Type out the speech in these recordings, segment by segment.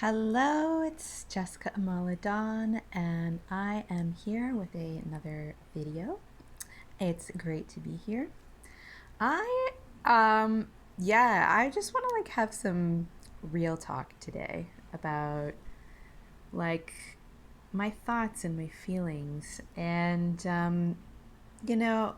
Hello, it's Jessica Amaladon, and I am here with another video. It's great to be here. I, I just want to have some real talk today about like my thoughts and my feelings. And, you know,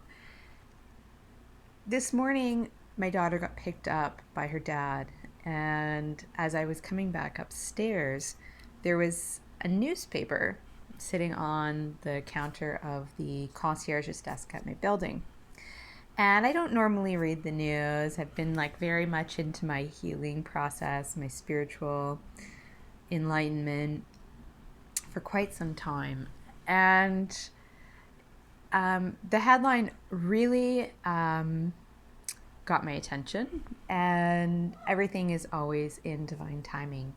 this morning my daughter got picked up by her dad, and as I was coming back upstairs, there was a newspaper sitting on the counter of the concierge's desk at my building. And I don't normally read the news. I've been very much into my healing process, my spiritual enlightenment for quite some time. And the headline really got my attention, and everything is always in divine timing.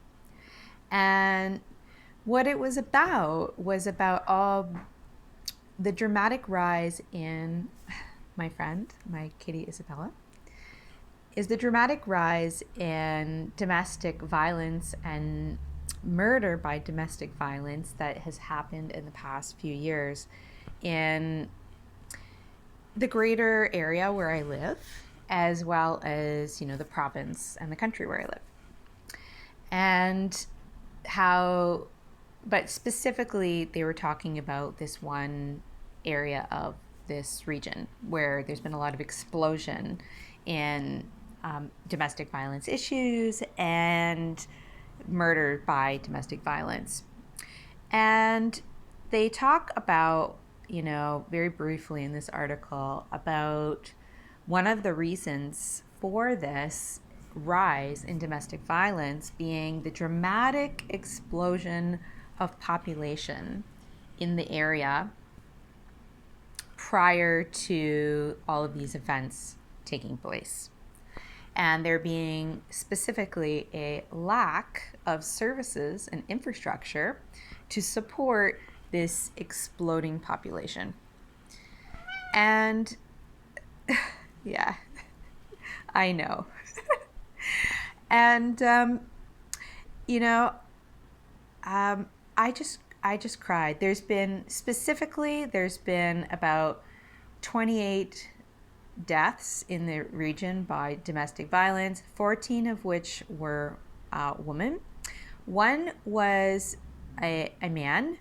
And what it was about all the dramatic rise in my friend, my kitty Isabella, is the dramatic rise in domestic violence and murder by domestic violence that has happened in the past few years in the greater area where I live, as well as, the province and the country where I live. And how, but specifically, they were talking about this one area of this region where there's been a lot of explosion in domestic violence issues and murder by domestic violence. And they talk about, very briefly in this article about one of the reasons for this rise in domestic violence being the dramatic explosion of population in the area prior to all of these events taking place. And there being specifically a lack of services and infrastructure to support this exploding population. And yeah, I know. And you know, I just cried. There's been about 28 deaths in the region by domestic violence, 14 of which were women. One was a man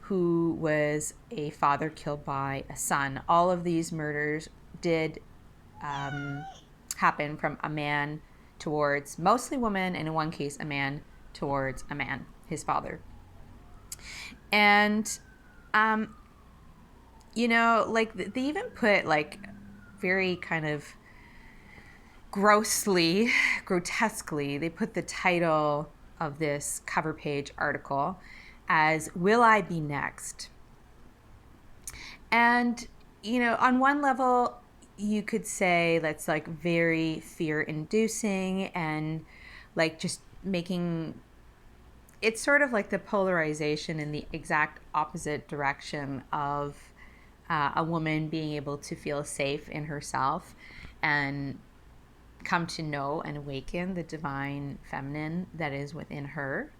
who was a father killed by a son. All of these murders did happen from a man towards mostly women, and in one case, a man towards a man, his father. And, they even put very kind of grotesquely, they put the title of this cover page article as "Will I Be Next?" And, on one level, you could say that's very fear inducing and just making it's sort of like the polarization in the exact opposite direction of a woman being able to feel safe in herself and come to know and awaken the divine feminine that is within her.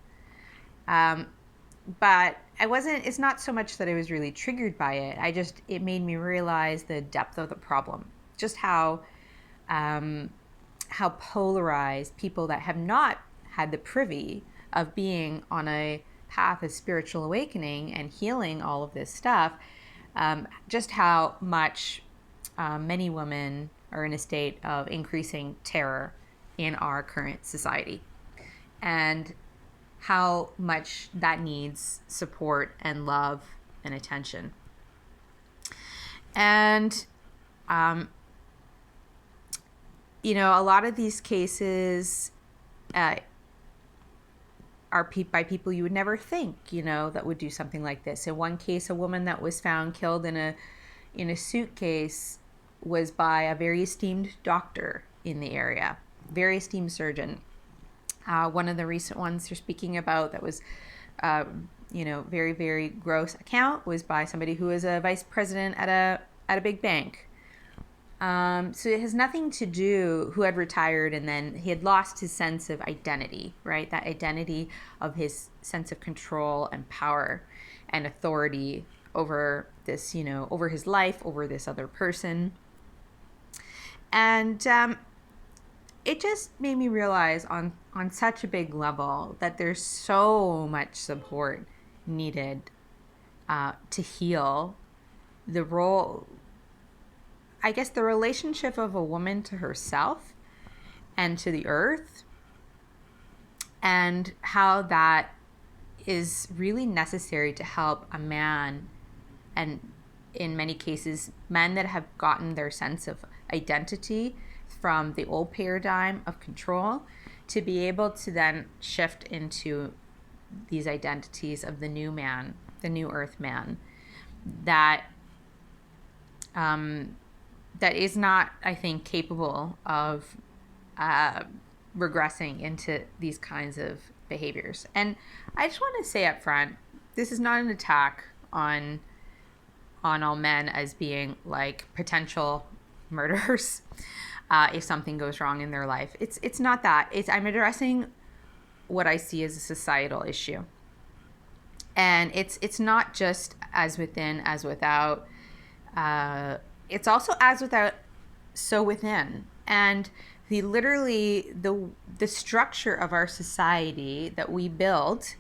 But it's not so much that I was really triggered by it. It made me realize the depth of the problem, just how polarized people that have not had the privy of being on a path of spiritual awakening and healing all of this stuff, just how much many women are in a state of increasing terror in our current society, and how much that needs support and love and attention. And, a lot of these cases are by people you would never think, that would do something like this. In one case, a woman that was found killed in a suitcase was by a very esteemed doctor in the area, very esteemed surgeon. One of the recent ones they're speaking about that was, very, very gross account was by somebody who was a vice president at a big bank. So it has nothing to do, who had retired and then he had lost his sense of identity, right? That identity of his sense of control and power and authority over this, over his life, over this other person. And it just made me realize on such a big level that there's so much support needed to heal the role, I guess, the relationship of a woman to herself and to the earth, and how that is really necessary to help a man, and in many cases, men that have gotten their sense of identity from the old paradigm of control, to be able to then shift into these identities of the new man, the new earth man, that that is not, I think, capable of regressing into these kinds of behaviors. And I just want to say up front, this is not an attack on all men as being like potential murderers if something goes wrong in their life. It's not that. I'm addressing what I see as a societal issue. And it's not just as within, as without. It's also as without, so within. And the structure of our society that we built,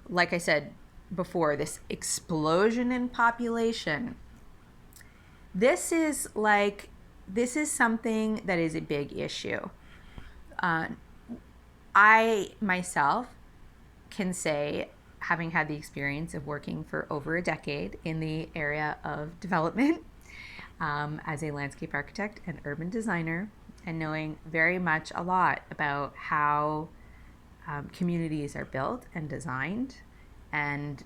like I said before, this explosion in population, this is something that is a big issue. I myself can say, having had the experience of working for over a decade in the area of development, as a landscape architect and urban designer, and knowing very much a lot about how communities are built and designed, and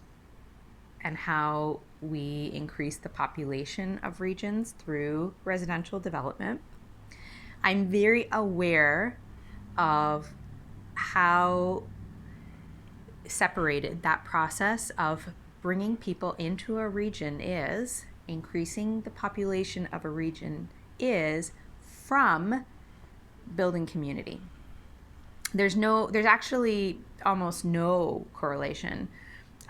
how we increase the population of regions through residential development. I'm very aware of how separated that process of bringing people into a region is, increasing the population of a region is, from building community. There's actually almost no correlation.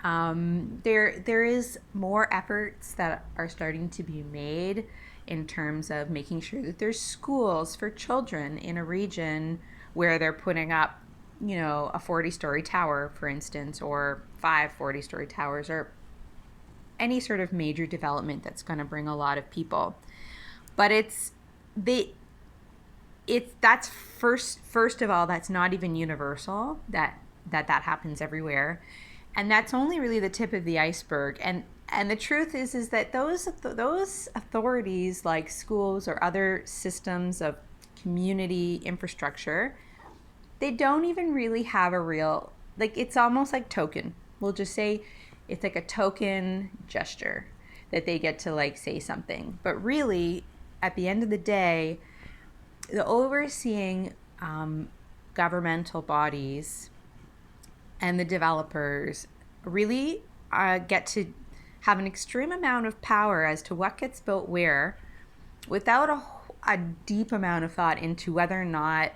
There is more efforts that are starting to be made in terms of making sure that there's schools for children in a region where they're putting up, a 40-story tower, for instance, or 5 40-story towers, or any sort of major development that's going to bring a lot of people. But that's first of all, that's not even universal, that happens everywhere. And that's only really the tip of the iceberg. And the truth is that those authorities, like schools or other systems of community infrastructure, they don't even really have a real, it's almost like token. We'll just say it's like a token gesture that they get to say something. But really, at the end of the day, the overseeing governmental bodies and the developers really get to have an extreme amount of power as to what gets built where, without a deep amount of thought into whether or not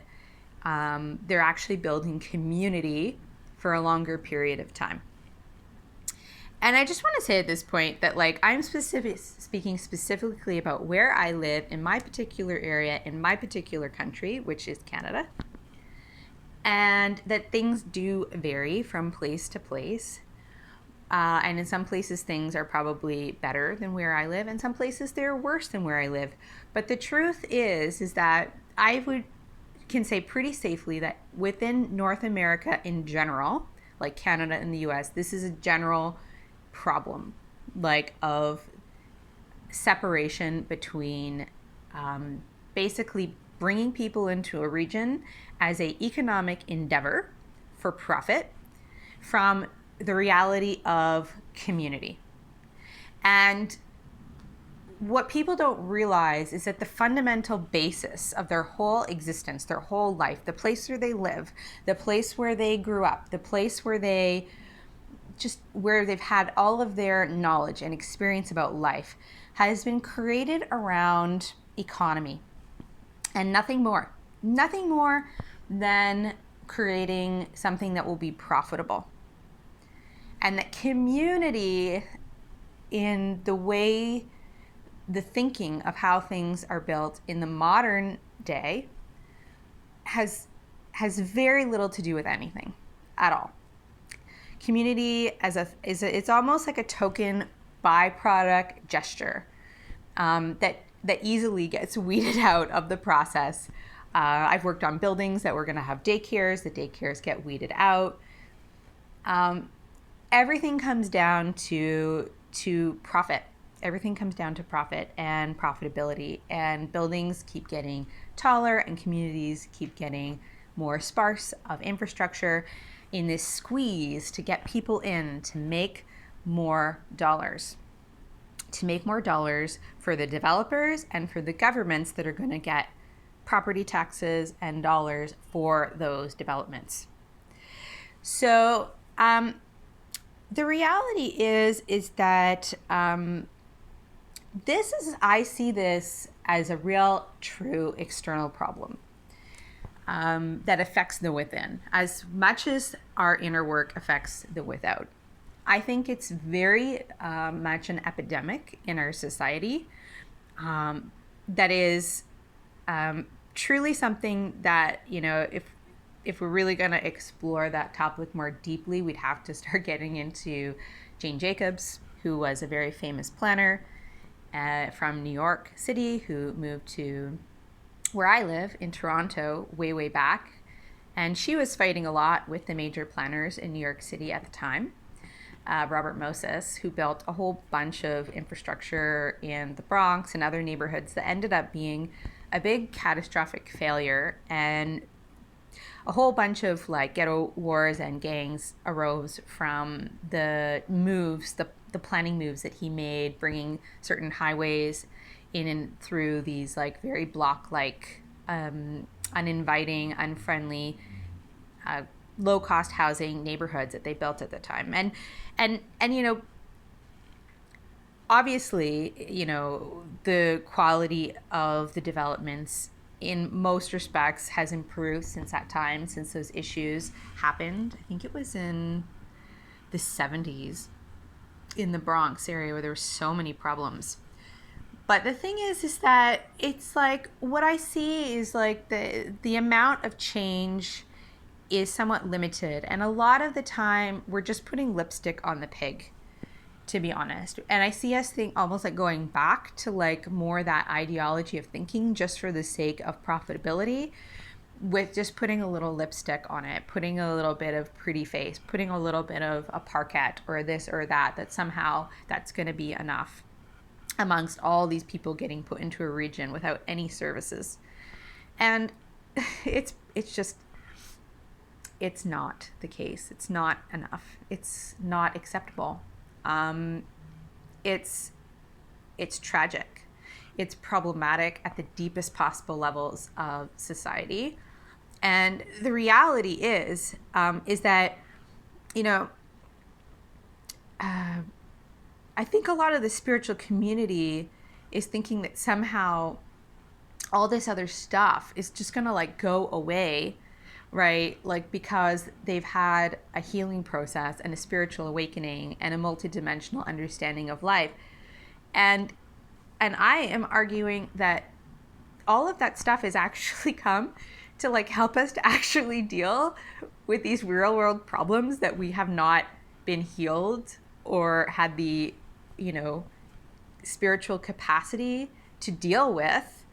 they're actually building community for a longer period of time. And I just want to say at this point that I'm speaking specifically about where I live in my particular area, in my particular country, which is Canada. And that things do vary from place to place. And in some places things are probably better than where I live. In some places they're worse than where I live. But the truth is that I can say pretty safely that within North America in general, like Canada and the US, this is a general problem, of separation between basically bringing people into a region as a economic endeavor for profit from the reality of community. And what people don't realize is that the fundamental basis of their whole existence, their whole life, the place where they live, the place where they grew up, the place where they've had all of their knowledge and experience about life, has been created around economy, and nothing more. Nothing more than creating something that will be profitable. And that community, in the way, the thinking of how things are built in the modern day, has very little to do with anything at all. Community it's almost like a token byproduct gesture that easily gets weeded out of the process. I've worked on buildings that were going to have daycares. The daycares get weeded out. Everything comes down to profit. Everything comes down to profit and profitability, and buildings keep getting taller and communities keep getting more sparse of infrastructure in this squeeze to get people in to make more dollars. To make more dollars for the developers and for the governments that are going to get property taxes and dollars for those developments. So the reality is that I see this as a real, true external problem that affects the within as much as our inner work affects the without. I think it's very much an epidemic in our society that is truly something that, if we're really going to explore that topic more deeply, we'd have to start getting into Jane Jacobs, who was a very famous planner from New York City, who moved to where I live in Toronto way back. And she was fighting a lot with the major planners in New York City at the time. Robert Moses, who built a whole bunch of infrastructure in the Bronx and other neighborhoods that ended up being a big catastrophic failure, and a whole bunch of ghetto wars and gangs arose from the moves, the planning moves that he made, bringing certain highways in and through these very block-like, uninviting, unfriendly, low-cost housing neighborhoods that they built at the time. And obviously, the quality of the developments in most respects has improved since that time, since those issues happened. I think it was in the 70s in the Bronx area where there were so many problems. But the thing is that it's what I see is the amount of change is somewhat limited. And a lot of the time we're just putting lipstick on the pig, to be honest. And I see us almost going back to more that ideology of thinking just for the sake of profitability, with just putting a little lipstick on it, putting a little bit of pretty face, putting a little bit of a parquet or this or that somehow that's going to be enough amongst all these people getting put into a region without any services. And it's not the case. It's not enough. It's not acceptable. It's tragic. It's problematic at the deepest possible levels of society. And the reality is that, I think a lot of the spiritual community is thinking that somehow all this other stuff is just going to go away, right? Because they've had a healing process and a spiritual awakening and a multidimensional understanding of life. And I am arguing that all of that stuff has actually come to help us to actually deal with these real world problems that we have not been healed or had the, spiritual capacity to deal with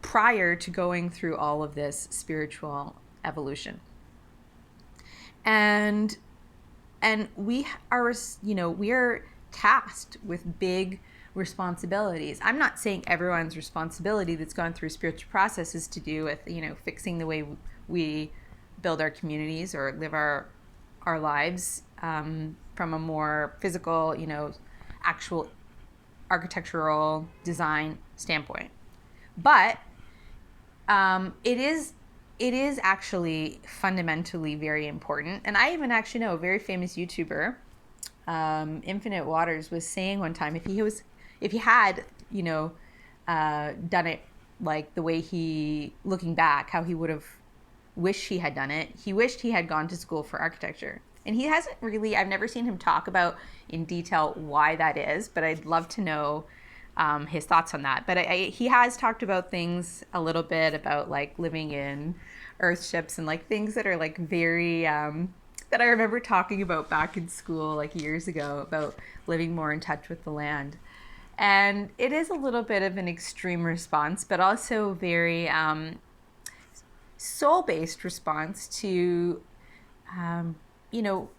prior to going through all of this spiritual evolution. And we are, we are tasked with big responsibilities. I'm not saying everyone's responsibility that's gone through spiritual process is to do with, fixing the way we build our communities or live our lives from a more physical, actual architectural design standpoint. But it is actually fundamentally very important. And I even actually know a very famous YouTuber, Infinite Waters, was saying one time if he had done it like the way he, looking back, how he would have wished he had done it. He wished he had gone to school for architecture. And he hasn't really, I've never seen him talk about in detail why that is, but I'd love to know his thoughts on that. But he has talked about things a little bit about like living in earthships and like things that are like very, that I remember talking about back in school like years ago about living more in touch with the land. And it is a little bit of an extreme response, but also very soul-based response to, you know,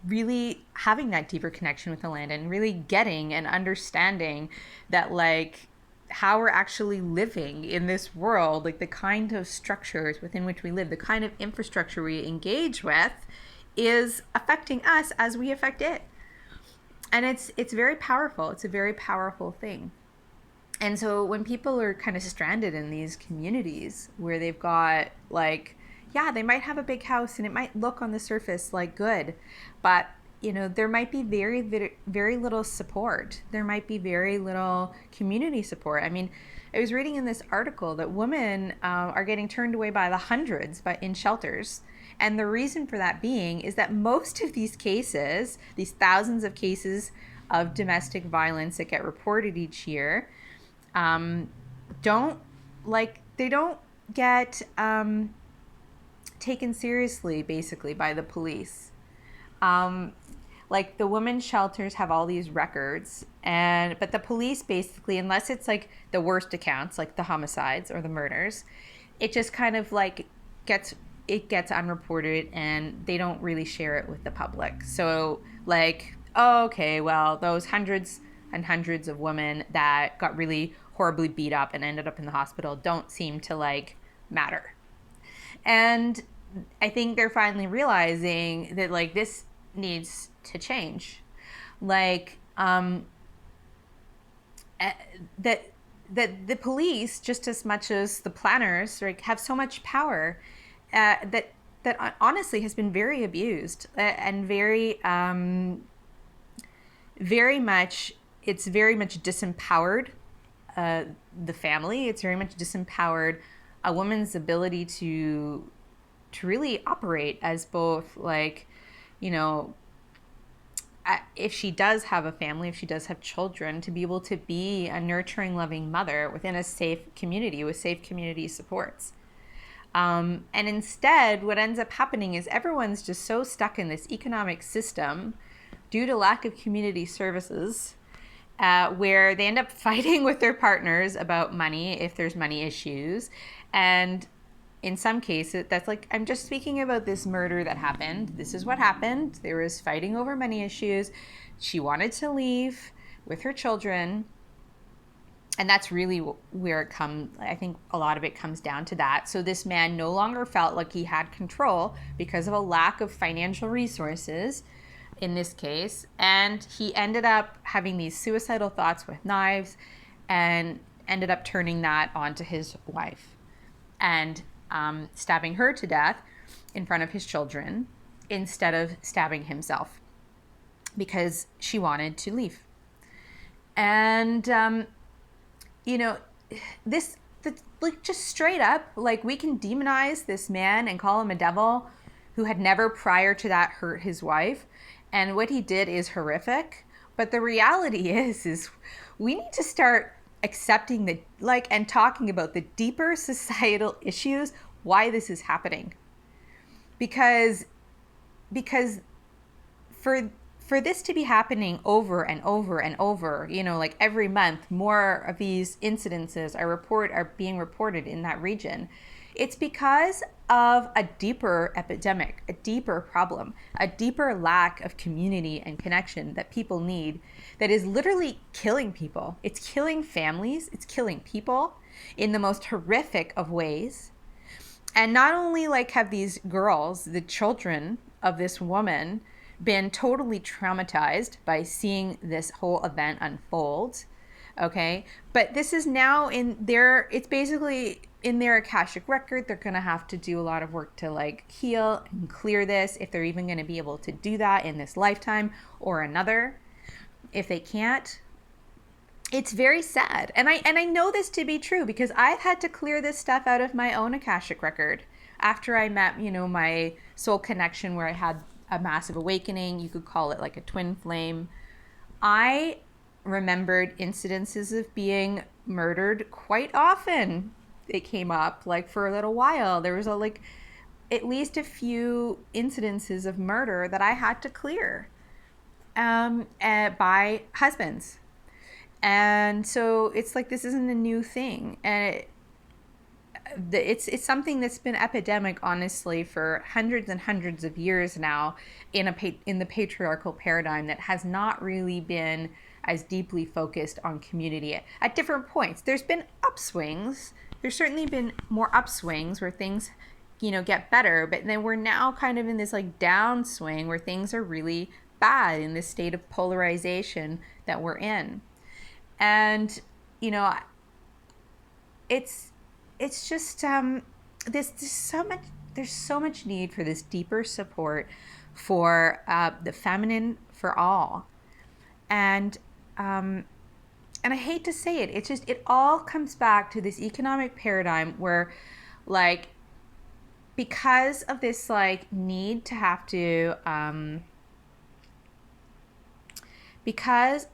really having that deeper connection with the land and really getting and understanding that like how we're actually living in this world, like the kind of structures within which we live, the kind of infrastructure we engage with is affecting us as we affect it. And it's very powerful. It's a very powerful thing. And so when people are kind of stranded in these communities where they've got like, yeah, they might have a big house and it might look on the surface like good, but you know, there might be very, very, very little support. There might be very little community support. I mean, I was reading in this article that women are getting turned away by the hundreds in shelters. And the reason for that being is that most of these cases, these thousands of cases of domestic violence that get reported each year, don't get taken seriously basically by the police. Like the women's shelters have all these records, but the police basically, unless it's like the worst accounts, like the homicides or the murders, it just kind of like gets unreported and they don't really share it with the public. So like, oh, okay, well, those hundreds and hundreds of women that got really horribly beat up and ended up in the hospital don't seem to like matter. And I think they're finally realizing that like this needs to change. Like that the police, just as much as the planners, like, have so much power that honestly has been very abused and very much disempowered the family. It's very much disempowered a woman's ability to really operate as both, like, you know, if she does have a family, if she does have children, to be able to be a nurturing, loving mother within a safe community with safe community supports. And instead, what ends up happening is everyone's just so stuck in this economic system due to lack of community services, where they end up fighting with their partners about money if there's money issues. And in some cases, that's like, I'm just speaking about this murder that happened. This is what happened. There was fighting over money issues. She wanted to leave with her children. And that's really where it comes. I think a lot of it comes down to that. So this man no longer felt like he had control because of a lack of financial resources in this case. And he ended up having these suicidal thoughts with knives and ended up turning that onto his wife and stabbing her to death in front of his children instead of stabbing himself because she wanted to leave. And, you know, like, just straight up, like, we can demonize this man and call him a devil who had never prior to that hurt his wife. And what he did is horrific. But the reality is we need to start accepting and talking about the deeper societal issues, why this is happening. Because for this to be happening over and over and over, you know, like every month, more of these incidences are being reported in that region. It's because of a deeper epidemic, a deeper problem, a deeper lack of community and connection that people need, that is literally killing people. It's killing families. It's killing people in the most horrific of ways. And not only like have these girls, the children of this woman, been totally traumatized by seeing this whole event unfold, okay? But this is now it's basically in their Akashic record. They're gonna have to do a lot of work to like heal and clear this, if they're even gonna be able to do that in this lifetime or another. If they can't, it's very sad. And I know this to be true because I've had to clear this stuff out of my own Akashic record after I met, my soul connection where I had a massive awakening. You could call it like a twin flame. I remembered incidences of being murdered quite often. It came up like for a little while. There was like at least a few incidences of murder that I had to clear by husbands. And so it's like this isn't a new thing, and it's something that's been epidemic, honestly, for hundreds and hundreds of years now in the patriarchal paradigm that has not really been as deeply focused on community at different points. There's been upswings. There's certainly been more upswings where things, get better, but then we're now kind of in this like downswing where things are really bad in this state of polarization that we're in. And it's just there's so much need for this deeper support for the feminine for all. And I hate to say it, it all comes back to this economic paradigm where, like, because of this like need to have to because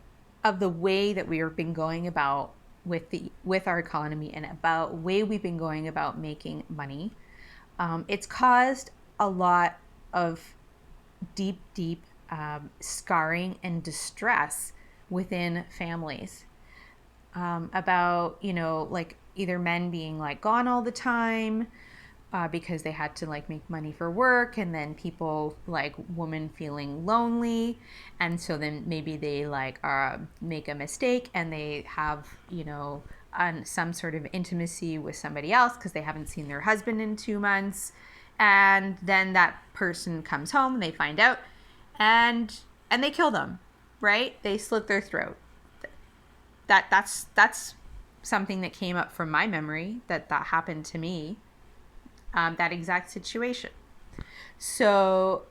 of the way that we have been going about with our economy and about way we've been going about making money, it's caused a lot of deep scarring and distress within families, about like either men being like gone all the time, because they had to like make money for work, and then people like women feeling lonely, and so then maybe they like make a mistake and they have some sort of intimacy with somebody else because they haven't seen their husband in 2 months, and then that person comes home and they find out, and they kill them, right? They slit their throat. That's something that came up from my memory that happened to me. That exact situation. So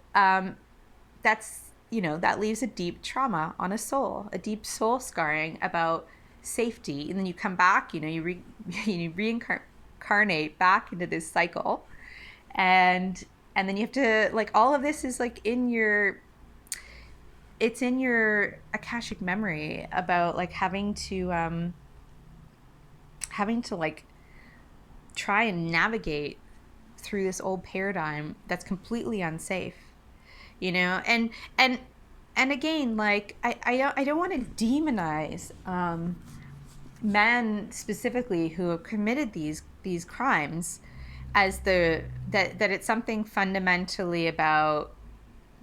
that's, that leaves a deep trauma on a soul, a deep soul scarring about safety. And then you come back, you reincarnate back into this cycle. And then you have to, like, all of this is like it's in your Akashic memory about like having to like try and navigate through this old paradigm that's completely unsafe, and again, like I don't want to demonize men specifically who have committed these crimes as that it's something fundamentally about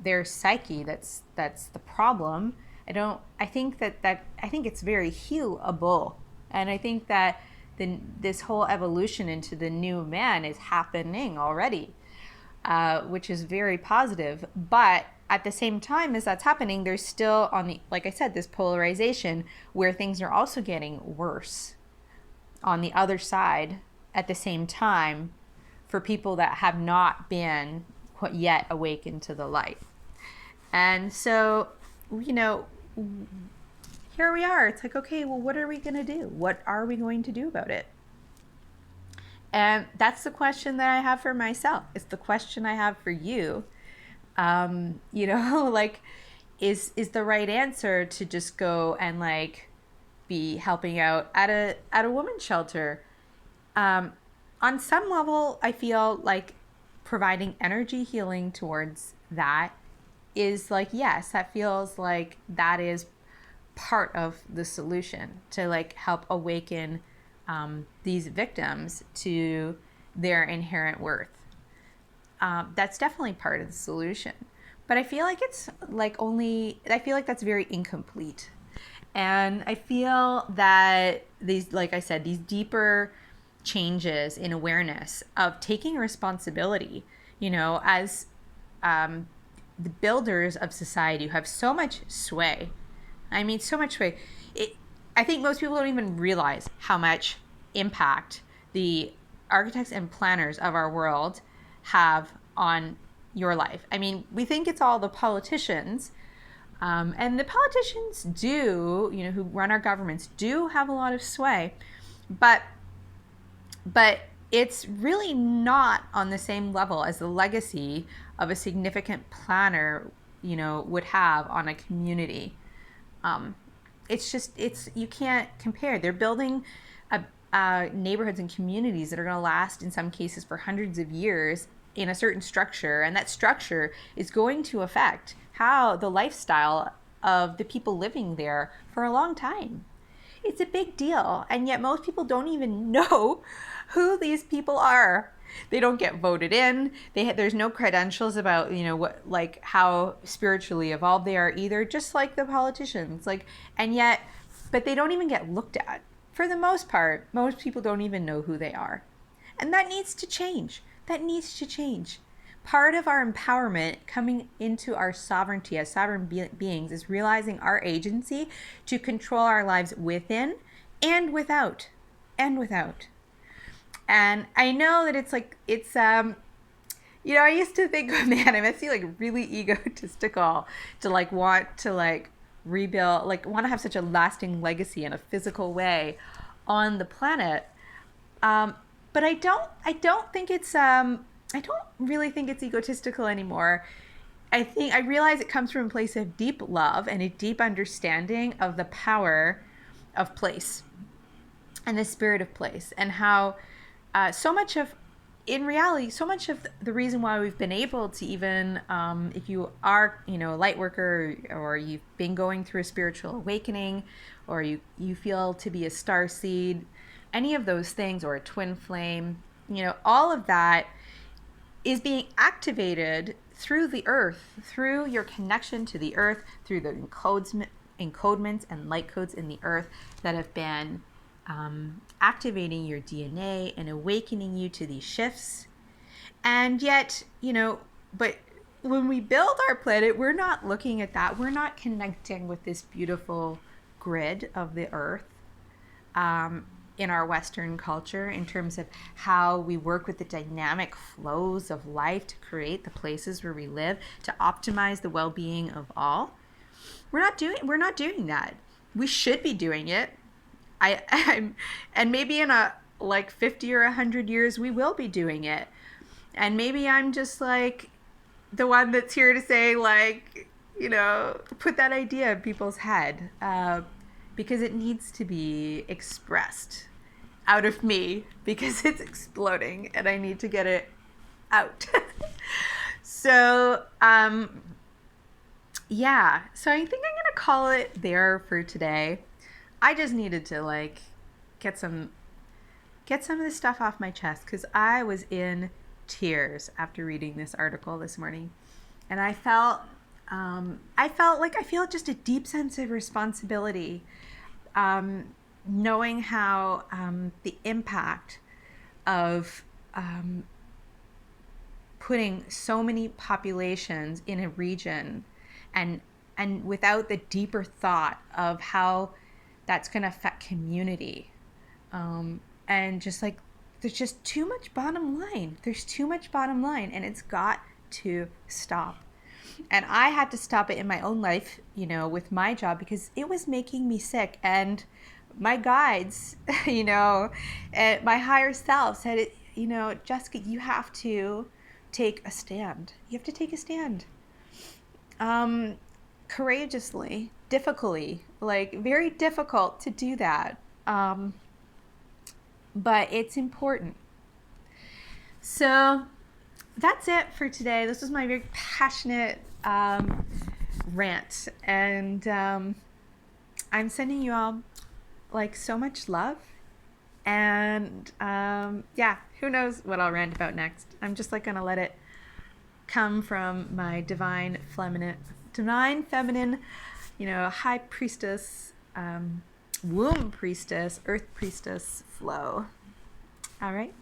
their psyche that's the problem. I think it's very healable, and I think that this whole evolution into the new man is happening already, which is very positive. But at the same time as that's happening, there's still, like I said, this polarization where things are also getting worse on the other side at the same time for people that have not been yet awakened to the light. And so, here we are. It's like, okay, well, what are we going to do? What are we going to do about it? And that's the question that I have for myself. It's the question I have for you. Like, is the right answer to just go and like be helping out at a women's shelter? On some level, I feel like providing energy healing towards that is like, yes, that feels like that is part of the solution to like help awaken these victims to their inherent worth. That's definitely part of the solution, but I feel like it's like I feel like that's very incomplete, and I feel that these, like I said, these deeper changes in awareness of taking responsibility, as the builders of society who have so much sway. I mean, so much way. I think most people don't even realize how much impact the architects and planners of our world have on your life. I mean, we think it's all the politicians, And the politicians do, who run our governments do have a lot of sway, but it's really not on the same level as the legacy of a significant planner, would have on a community. Um, it's you can't compare. They're building neighborhoods and communities that are going to last in some cases for hundreds of years in a certain structure, and that structure is going to affect how the lifestyle of the people living there for a long time. It's a big deal, and yet most people don't even know who these people are. They don't get voted in. There's no credentials about what, like, how spiritually evolved they are either. Just like the politicians, and yet, but they don't even get looked at. For the most part, most people don't even know who they are, and that needs to change. That needs to change. Part of our empowerment coming into our sovereignty as sovereign beings is realizing our agency to control our lives within and without. And without. And I know that I used to think, oh man, I must be really egotistical to want to rebuild, want to have such a lasting legacy in a physical way on the planet. But I don't think it's I don't really think it's egotistical anymore. I realize it comes from a place of deep love and a deep understanding of the power of place and the spirit of place, and how in reality, so much of the reason why we've been able to even, if you are, a light worker, or you've been going through a spiritual awakening, or you feel to be a star seed, any of those things, or a twin flame, all of that is being activated through the earth, through your connection to the earth, through the encodements and light codes in the earth that have been activating your DNA and awakening you to these shifts. And yet, but when we build our planet, we're not looking at that. We're not connecting with this beautiful grid of the earth in our Western culture, in terms of how we work with the dynamic flows of life to create the places where we live, to optimize the well-being of all. We're not doing that. We should be doing it. And maybe in 50 or 100 years, we will be doing it. And maybe I'm just the one that's here to say, put that idea in people's head, because it needs to be expressed out of me, because it's exploding and I need to get it out. So, yeah. So I think I'm going to call it there for today. I just needed to get some of this stuff off my chest, because I was in tears after reading this article this morning, and I feel just a deep sense of responsibility, knowing how the impact of putting so many populations in a region, and without the deeper thought of how that's going to affect community, and just there's just too much bottom line. There's too much bottom line, and it's got to stop. And I had to stop it in my own life, with my job, because it was making me sick. And my guides, and my higher self said, Jessica, you have to take a stand. You have to take a stand. Courageously, difficultly, very difficult to do that. But it's important. So that's it for today. This was my very passionate rant. And I'm sending you all so much love. And yeah, who knows what I'll rant about next. I'm just going to let it come from my divine feminine, high priestess, womb priestess, earth priestess flow. All right.